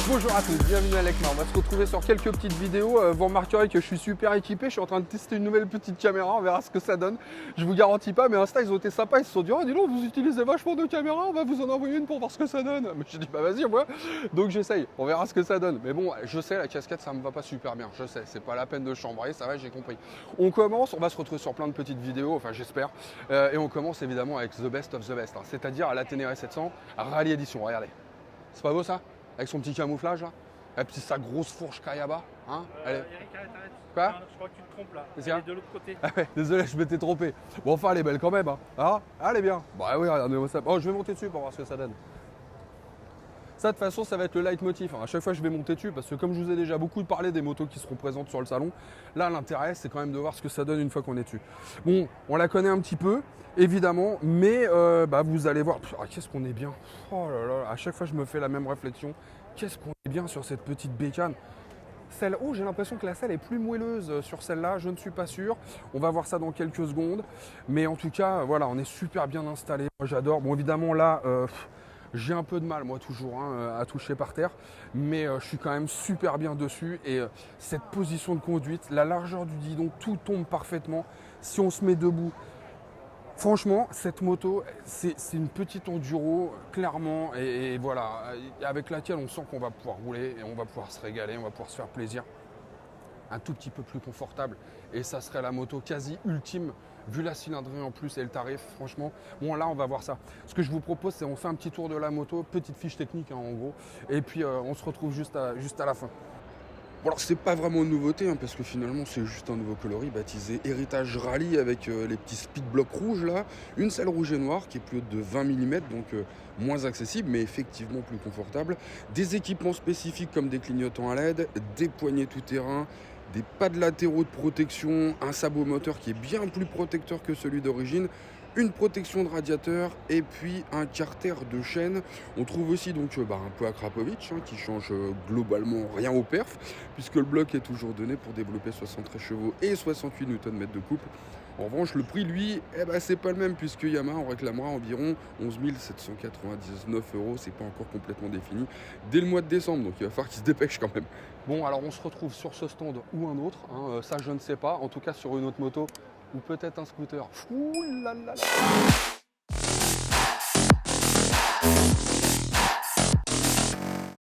Bonjour à tous, bienvenue à l'ECMA. On va se retrouver sur quelques petites vidéos. Vous remarquerez que je suis super équipé. Je suis en train de tester une nouvelle petite caméra. On verra ce que ça donne. Je vous garantis pas, mais Insta, ils ont été sympas. Ils se sont dit, oh dis donc, vous utilisez vachement de caméras. On va vous en envoyer une pour voir ce que ça donne. Mais j'ai dit, bah vas-y, moi. Donc j'essaye. On verra ce que ça donne. Mais bon, je sais, la casquette, ça me va pas super bien. Je sais, c'est pas la peine de chambrer. Ça va, j'ai compris. On commence. On va se retrouver sur plein de petites vidéos. Enfin, j'espère. Et on commence évidemment avec The Best of the Best. Hein. C'est-à-dire à la Ténéré 700 Rallye Edition. Regardez. C'est pas beau ça? Avec son petit camouflage là. Et puis sa grosse fourche Kayaba, hein. Eric, arrête. Quoi? Non, je crois que tu te trompes là. Qu'est-ce Elle est de l'autre côté. Ah ouais, désolé, je m'étais trompé. Bon, enfin, elle est belle quand même, hein. Ah, elle est bien. Bah oui, regardez-moi ça. Oh, je vais monter dessus pour voir ce que ça donne. Ça, de toute façon, ça va être le leitmotiv. À chaque fois, je vais monter dessus parce que comme je vous ai déjà beaucoup parlé des motos qui seront présentes sur le salon, là, l'intérêt, c'est quand même de voir ce que ça donne une fois qu'on est dessus. Bon, on la connaît un petit peu, évidemment, mais vous allez voir. Qu'est-ce qu'on est bien. Oh là là, à chaque fois, je me fais la même réflexion. Qu'est-ce qu'on est bien sur cette petite bécane. J'ai l'impression que la selle est plus moelleuse sur celle-là, je ne suis pas sûr. On va voir ça dans quelques secondes. Mais en tout cas, voilà, on est super bien installé. Moi, j'adore. Bon, évidemment, là, j'ai un peu de mal, moi, toujours, à toucher par terre. Mais je suis quand même super bien dessus. Et cette position de conduite, la largeur du guidon, tout tombe parfaitement. Si on se met debout, franchement, cette moto, c'est une petite enduro, clairement, et voilà, avec laquelle on sent qu'on va pouvoir rouler et on va pouvoir se régaler, on va pouvoir se faire plaisir. Un tout petit peu plus confortable, et ça serait la moto quasi ultime, vu la cylindrée en plus et le tarif, franchement. Bon, là, on va voir ça. Ce que je vous propose, c'est on fait un petit tour de la moto, petite fiche technique, hein, en gros, et puis on se retrouve juste à la fin. Bon alors c'est pas vraiment une nouveauté parce que finalement c'est juste un nouveau coloris baptisé Héritage Rallye avec les petits speed blocks rouges là, une selle rouge et noire qui est plus haute de 20 mm donc moins accessible mais effectivement plus confortable, des équipements spécifiques comme des clignotants à LED, des poignées tout-terrain, des pads latéraux de protection, un sabot moteur qui est bien plus protecteur que celui d'origine, une protection de radiateur et puis un carter de chaîne. On trouve aussi donc un peu Akrapovic qui change globalement rien au perf puisque le bloc est toujours donné pour développer 73 chevaux et 68 Nm de couple. En revanche, le prix, lui, c'est pas le même puisque Yamaha en réclamera environ 11 799 €. C'est pas encore complètement défini dès le mois de décembre, donc il va falloir qu'il se dépêche quand même. Bon, alors on se retrouve sur ce stand ou un autre, ça je ne sais pas. En tout cas, sur une autre moto ou peut-être un scooter. Ouh là là là.